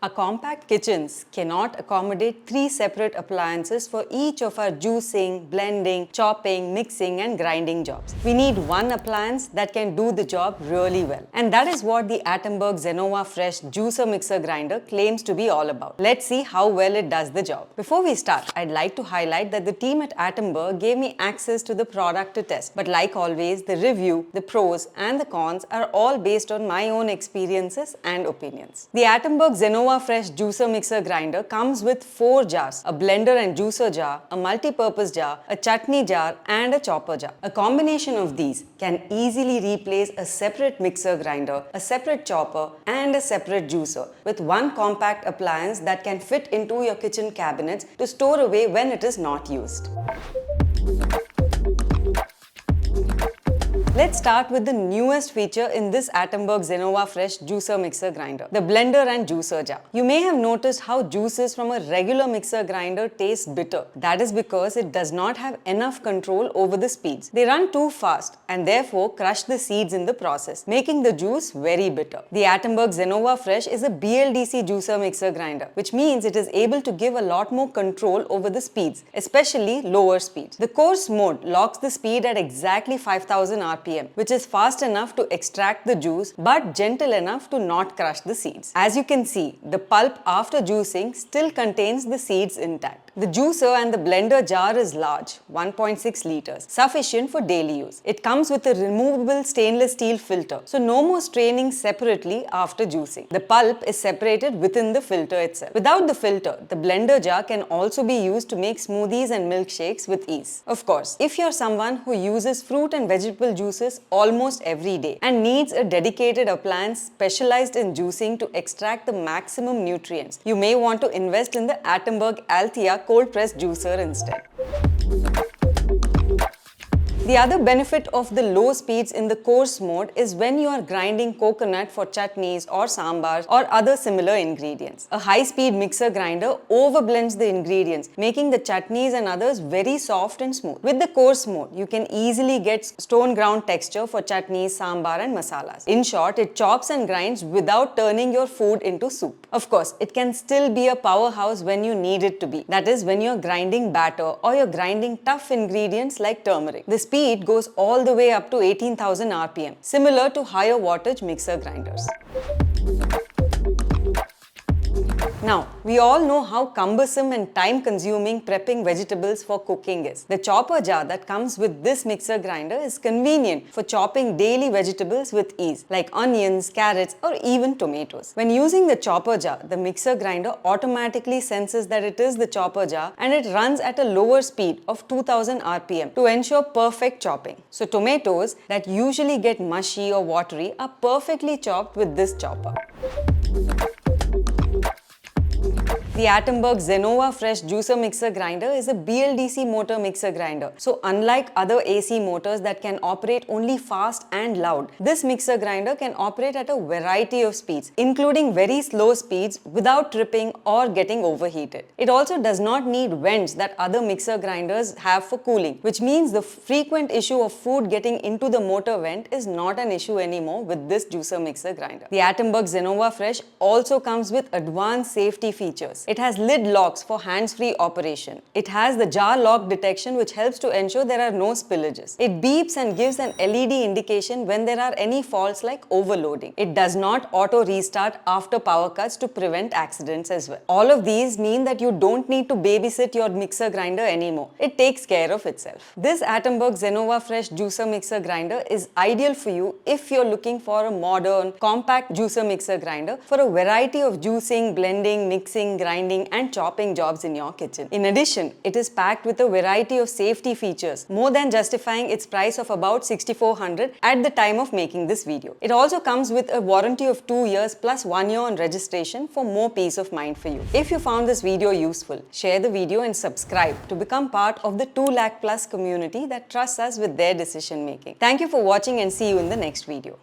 Our compact kitchens cannot accommodate 3 separate appliances for each of our juicing, blending, chopping, mixing and grinding jobs. We need one appliance that can do the job really well. And that is what the Atomberg Zenova Fresh Juicer Mixer Grinder claims to be all about. Let's see how well it does the job. Before we start, I'd like to highlight that the team at Atomberg gave me access to the product to test. But like always, the review, the pros and the cons are all based on my own experiences and opinions. The Atomberg Zenova Fresh Juicer Mixer Grinder comes with 4 jars, a blender and juicer jar, a multi-purpose jar, a chutney jar and a chopper jar. A combination of these can easily replace a separate mixer grinder, a separate chopper and a separate juicer with one compact appliance that can fit into your kitchen cabinets to store away when it is not used. Let's start with the newest feature in this Atomberg Zenova Fresh Juicer Mixer Grinder, the blender and juicer jar. You may have noticed how juices from a regular mixer grinder taste bitter. That is because it does not have enough control over the speeds. They run too fast and therefore crush the seeds in the process, making the juice very bitter. The Atomberg Zenova Fresh is a BLDC juicer mixer grinder, which means it is able to give a lot more control over the speeds, especially lower speeds. The coarse mode locks the speed at exactly 5000 RPM, which is fast enough to extract the juice but gentle enough to not crush the seeds. As you can see, the pulp after juicing still contains the seeds intact. The juicer and the blender jar is large, 1.6 liters, sufficient for daily use. It comes with a removable stainless steel filter, so no more straining separately after juicing. The pulp is separated within the filter itself. Without the filter, the blender jar can also be used to make smoothies and milkshakes with ease. Of course, if you're someone who uses fruit and vegetable juices almost every day and needs a dedicated appliance specialized in juicing to extract the maximum nutrients, you may want to invest in the Atomberg Althea cold press juicer instead. The other benefit of the low speeds in the coarse mode is when you are grinding coconut for chutneys or sambars or other similar ingredients. A high-speed mixer grinder overblends the ingredients, making the chutneys and others very soft and smooth. With the coarse mode, you can easily get stone ground texture for chutneys, sambar and masalas. In short, it chops and grinds without turning your food into soup. Of course, it can still be a powerhouse when you need it to be. That is, when you're grinding batter or you're grinding tough ingredients like turmeric. The speed goes all the way up to 18,000 RPM, similar to higher wattage mixer grinders. Now, we all know how cumbersome and time-consuming prepping vegetables for cooking is. The chopper jar that comes with this mixer grinder is convenient for chopping daily vegetables with ease, like onions, carrots, or even tomatoes. When using the chopper jar, the mixer grinder automatically senses that it is the chopper jar and it runs at a lower speed of 2000 RPM to ensure perfect chopping. So tomatoes that usually get mushy or watery are perfectly chopped with this chopper. The Atomberg Zenova Fresh Juicer Mixer Grinder is a BLDC motor mixer grinder. So unlike other AC motors that can operate only fast and loud, this mixer grinder can operate at a variety of speeds, including very slow speeds without tripping or getting overheated. It also does not need vents that other mixer grinders have for cooling, which means the frequent issue of food getting into the motor vent is not an issue anymore with this juicer mixer grinder. The Atomberg Zenova Fresh also comes with advanced safety features. It has lid locks for hands-free operation. It has the jar lock detection, which helps to ensure there are no spillages. It beeps and gives an LED indication when there are any faults like overloading. It does not auto restart after power cuts to prevent accidents as well. All of these mean that you don't need to babysit your mixer grinder anymore. It takes care of itself. This Atomberg Zenova Fresh Juicer Mixer Grinder is ideal for you if you're looking for a modern, compact juicer mixer grinder for a variety of juicing, blending, mixing, grinding and chopping jobs in your kitchen. In addition, it is packed with a variety of safety features, more than justifying its price of about $6,400 at the time of making this video. It also comes with a warranty of 2 years plus 1 year on registration for more peace of mind for you. If you found this video useful, share the video and subscribe to become part of the 2 lakh plus community that trusts us with their decision making. Thank you for watching and see you in the next video.